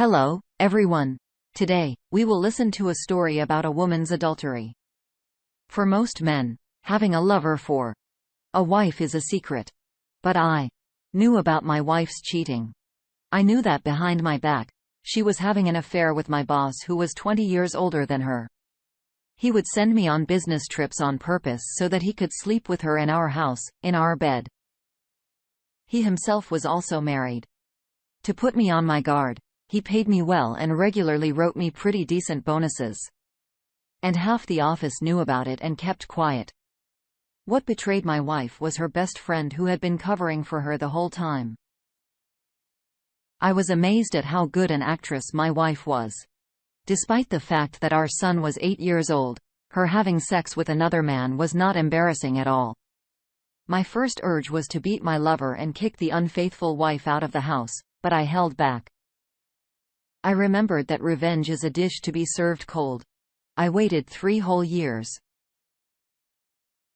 Hello, everyone. Today, we will listen to a story about a woman's adultery. For most men, having a lover for a wife is a secret. But I knew about my wife's cheating. I knew that behind my back, she was having an affair with my boss who was 20 years older than her. He would send me on business trips on purpose so that he could sleep with her in our house, in our bed. He himself was also married. To put me on my guard, he paid me well and regularly wrote me pretty decent bonuses. And half the office knew about it and kept quiet. What betrayed my wife was her best friend who had been covering for her the whole time. I was amazed at how good an actress my wife was. Despite the fact that our son was 8 years old, her having sex with another man was not embarrassing at all. My first urge was to beat my lover and kick the unfaithful wife out of the house, but I held back. I remembered that revenge is a dish to be served cold. I waited 3 whole years.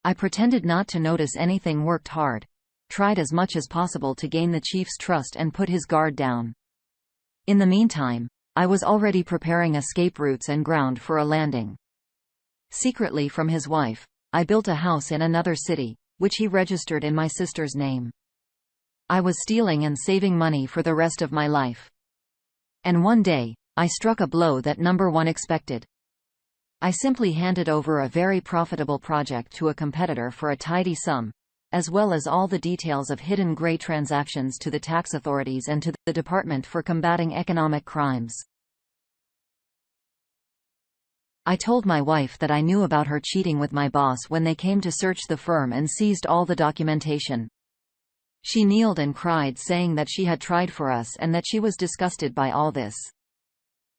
I pretended not to notice anything, worked hard, tried as much as possible to gain the chief's trust and put his guard down. In the meantime, I was already preparing escape routes and ground for a landing. Secretly from his wife, I built a house in another city, which he registered in my sister's name. I was stealing and saving money for the rest of my life. And one day, I struck a blow that no one expected. I simply handed over a very profitable project to a competitor for a tidy sum, as well as all the details of hidden grey transactions to the tax authorities and to the Department for Combating Economic Crimes. I told my wife that I knew about her cheating with my boss when they came to search the firm and seized all the documentation. She kneeled and cried, saying that she had tried for us and that she was disgusted by all this.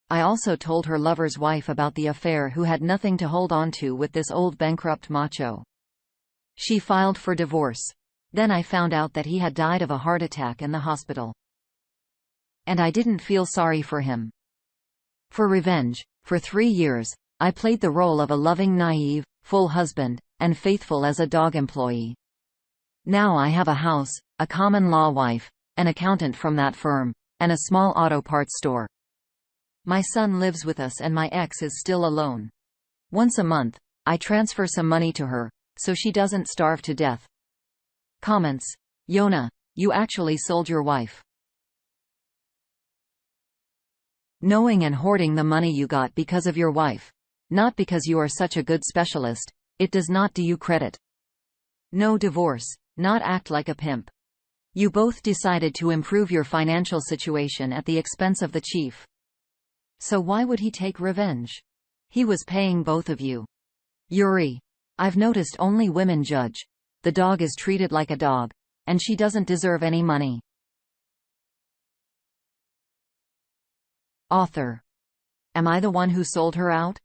I also told her lover's wife about the affair, who had nothing to hold on to with this old bankrupt macho. She filed for divorce. Then I found out that he had died of a heart attack in the hospital. And I didn't feel sorry for him. For revenge, for 3 years, I played the role of a loving, naive, full husband, and faithful as a dog employee. Now I have a house, a common-law wife, an accountant from that firm, and a small auto parts store. My son lives with us and my ex is still alone. Once a month, I transfer some money to her, so she doesn't starve to death. Comments: Yona, you actually sold your wife. Knowing and hoarding the money you got because of your wife. Not because you are such a good specialist, it does not do you credit. No divorce, not act like a pimp. You both decided to improve your financial situation at the expense of the chief. So why would he take revenge? He was paying both of you. Yuri, I've noticed only women judge. The dog is treated like a dog, and she doesn't deserve any money. Author. Am I the one who sold her out?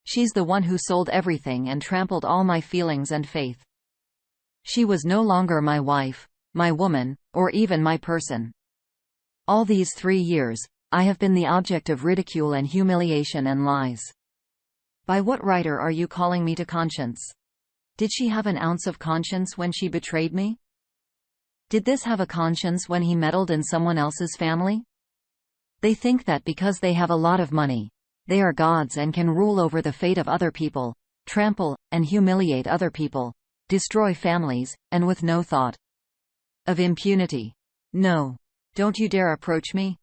She's the one who sold everything and trampled all my feelings and faith. She was no longer my wife, my woman, or even my person. All these 3 years, I have been the object of ridicule and humiliation and lies. By what writer are you calling me to conscience? Did she have an ounce of conscience when she betrayed me? Did this have a conscience when he meddled in someone else's family? They think that because they have a lot of money, they are gods and can rule over the fate of other people, trample and humiliate other people, destroy families, and with no thought of impunity. No. Don't you dare approach me.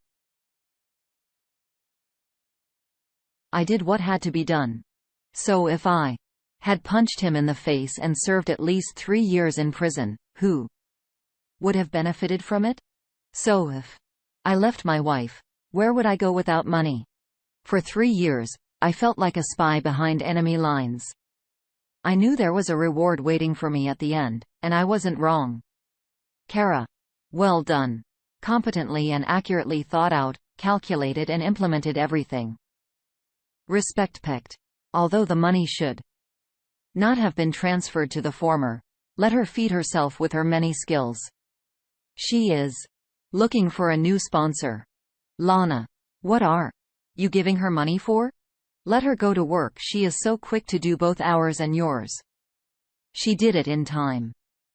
I did what had to be done. So if I had punched him in the face and served at least 3 years in prison, who would have benefited from it? So if I left my wife, where would I go without money? For 3 years, I felt like a spy behind enemy lines. I knew there was a reward waiting for me at the end, and I wasn't wrong. Kara. Well done. Competently and accurately thought out, calculated and implemented everything. Respect Pect. Although the money should not have been transferred to the former, let her feed herself with her many skills. She is looking for a new sponsor. Lana. What are you giving her money for? Let her go to work, she is so quick to do both ours and yours. She did it in time.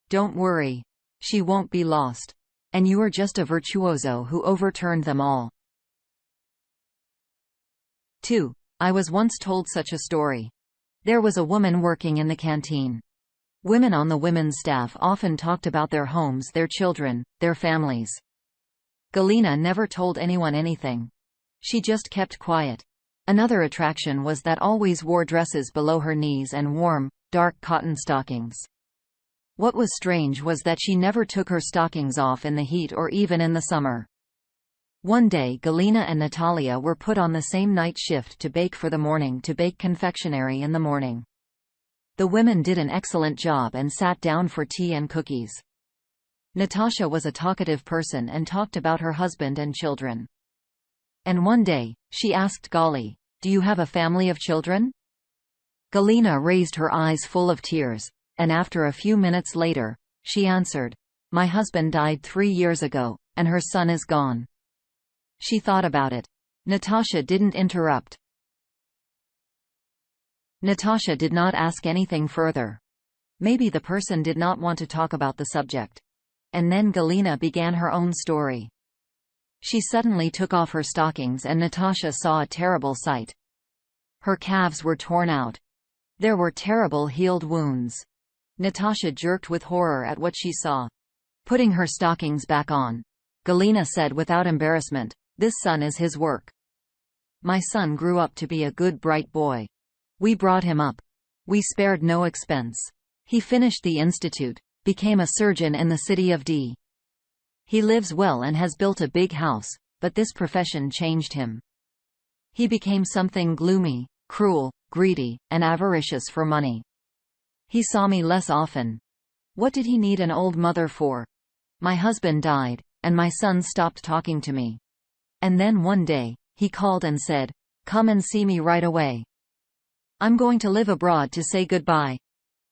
Don't worry. She won't be lost. And you are just a virtuoso who overturned them all. 2. I was once told such a story. There was a woman working in the canteen. Women on the women's staff often talked about their homes, their children, their families. Galina never told anyone anything. She just kept quiet. Another attraction was that always wore dresses below her knees and warm, dark cotton stockings. What was strange was that she never took her stockings off in the heat or even in the summer. One day Galina and Natalia were put on the same night shift to bake for the morning to bake confectionery in the morning. The women did an excellent job and sat down for tea and cookies. Natasha was a talkative person and talked about her husband and children. And one day, she asked Gali, "Do you have a family of children?" Galina raised her eyes full of tears, and after a few minutes later, she answered, "My husband died 3 years ago, and her son is gone." She thought about it. Natasha didn't interrupt. Natasha did not ask anything further. Maybe the person did not want to talk about the subject. And then Galina began her own story. She suddenly took off her stockings and Natasha saw a terrible sight. Her calves were torn out. There were terrible healed wounds. Natasha jerked with horror at what she saw. Putting her stockings back on, Galina said without embarrassment, "This son is his work. My son grew up to be a good bright boy. We brought him up. We spared no expense. He finished the institute, became a surgeon in the city of D. He lives well and has built a big house, but this profession changed him. He became something gloomy, cruel, greedy, and avaricious for money. He saw me less often. What did he need an old mother for? My husband died, and my son stopped talking to me. And then one day, he called and said, 'Come and see me right away. I'm going to live abroad to say goodbye.'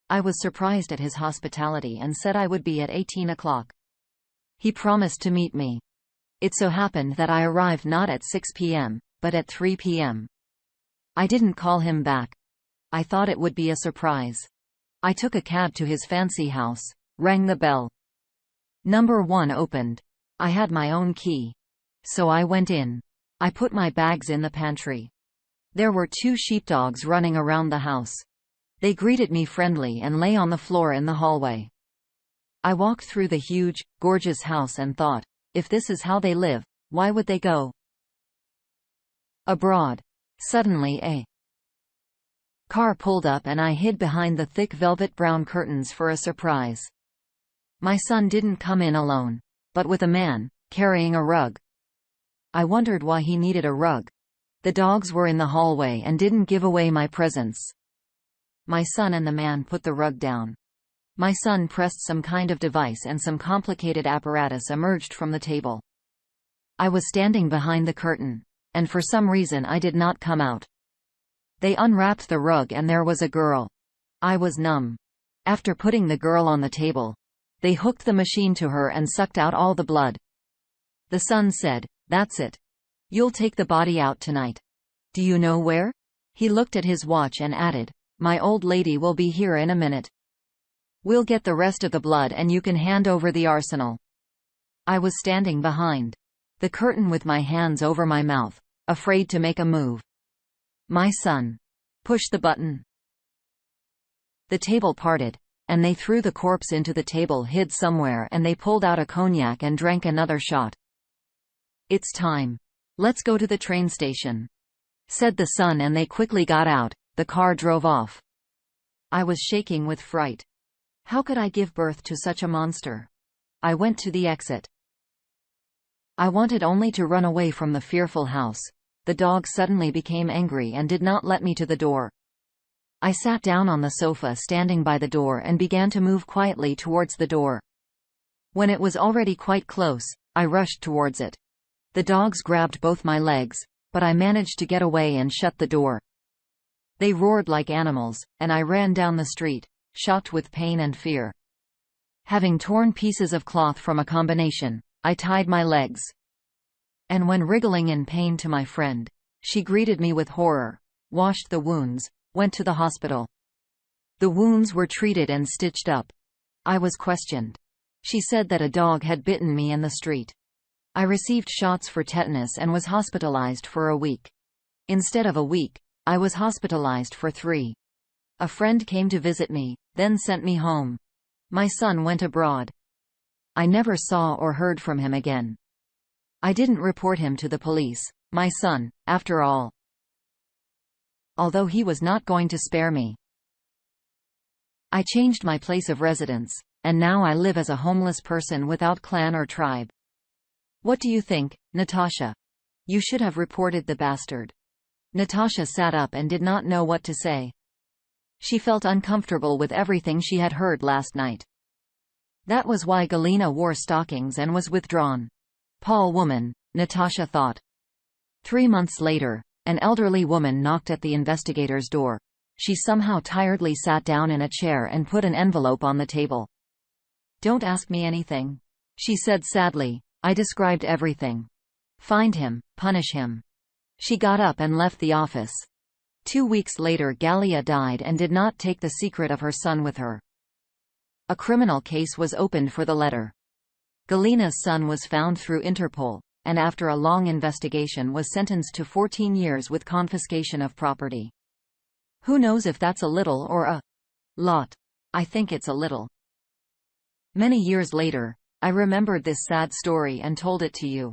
I was surprised at his hospitality and said I would be at 18 o'clock. He promised to meet me. It so happened that I arrived not at 6 p.m., but at 3 p.m. I didn't call him back. I thought it would be a surprise. I took a cab to his fancy house, rang the bell. Number 1 opened. I had my own key. So I went in. I put my bags in the pantry. There were 2 sheepdogs running around the house. They greeted me friendly and lay on the floor in the hallway. I walked through the huge, gorgeous house and thought, if this is how they live, why would they go abroad? Suddenly a car pulled up and I hid behind the thick velvet brown curtains for a surprise. My son didn't come in alone, but with a man, carrying a rug. I wondered why he needed a rug. The dogs were in the hallway and didn't give away my presence. My son and the man put the rug down. My son pressed some kind of device and some complicated apparatus emerged from the table. I was standing behind the curtain, and for some reason I did not come out. They unwrapped the rug and there was a girl. I was numb. After putting the girl on the table, they hooked the machine to her and sucked out all the blood. The son said, "That's it. You'll take the body out tonight. Do you know where?" He looked at his watch and added, "My old lady will be here in a minute. We'll get the rest of the blood and you can hand over the arsenal." I was standing behind the curtain with my hands over my mouth, afraid to make a move. My son pushed the button. The table parted, and they threw the corpse into the table hid somewhere and they pulled out a cognac and drank another shot. "It's time. Let's go to the train station," said the son, and they quickly got out. The car drove off. I was shaking with fright. How could I give birth to such a monster? I went to the exit. I wanted only to run away from the fearful house. The dog suddenly became angry and did not let me to the door. I sat down on the sofa standing by the door and began to move quietly towards the door. When it was already quite close, I rushed towards it. The dogs grabbed both my legs, but I managed to get away and shut the door. They roared like animals, and I ran down the street, shocked with pain and fear. Having torn pieces of cloth from a combination, I tied my legs. And when wriggling in pain to my friend, she greeted me with horror, washed the wounds, went to the hospital. The wounds were treated and stitched up. I was questioned. She said that a dog had bitten me in the street. I received shots for tetanus and was hospitalized for a week. Instead of a week, I was hospitalized for 3. A friend came to visit me, then sent me home. My son went abroad. I never saw or heard from him again. I didn't report him to the police, my son, after all. Although he was not going to spare me. I changed my place of residence, and now I live as a homeless person without clan or tribe. What do you think, Natasha? You should have reported the bastard. Natasha sat up and did not know what to say. She felt uncomfortable with everything she had heard last night. That was why Galina wore stockings and was withdrawn. Paul woman, Natasha thought. 3 months later, an elderly woman knocked at the investigator's door. She somehow tiredly sat down in a chair and put an envelope on the table. "Don't ask me anything," she said sadly. "I described everything. Find him, punish him." She got up and left the office. 2 weeks later Galia died and did not take the secret of her son with her. A criminal case was opened for the letter. Galina's son was found through Interpol, and after a long investigation was sentenced to 14 years with confiscation of property. Who knows if that's a little or a lot? I think it's a little. Many years later, I remembered this sad story and told it to you.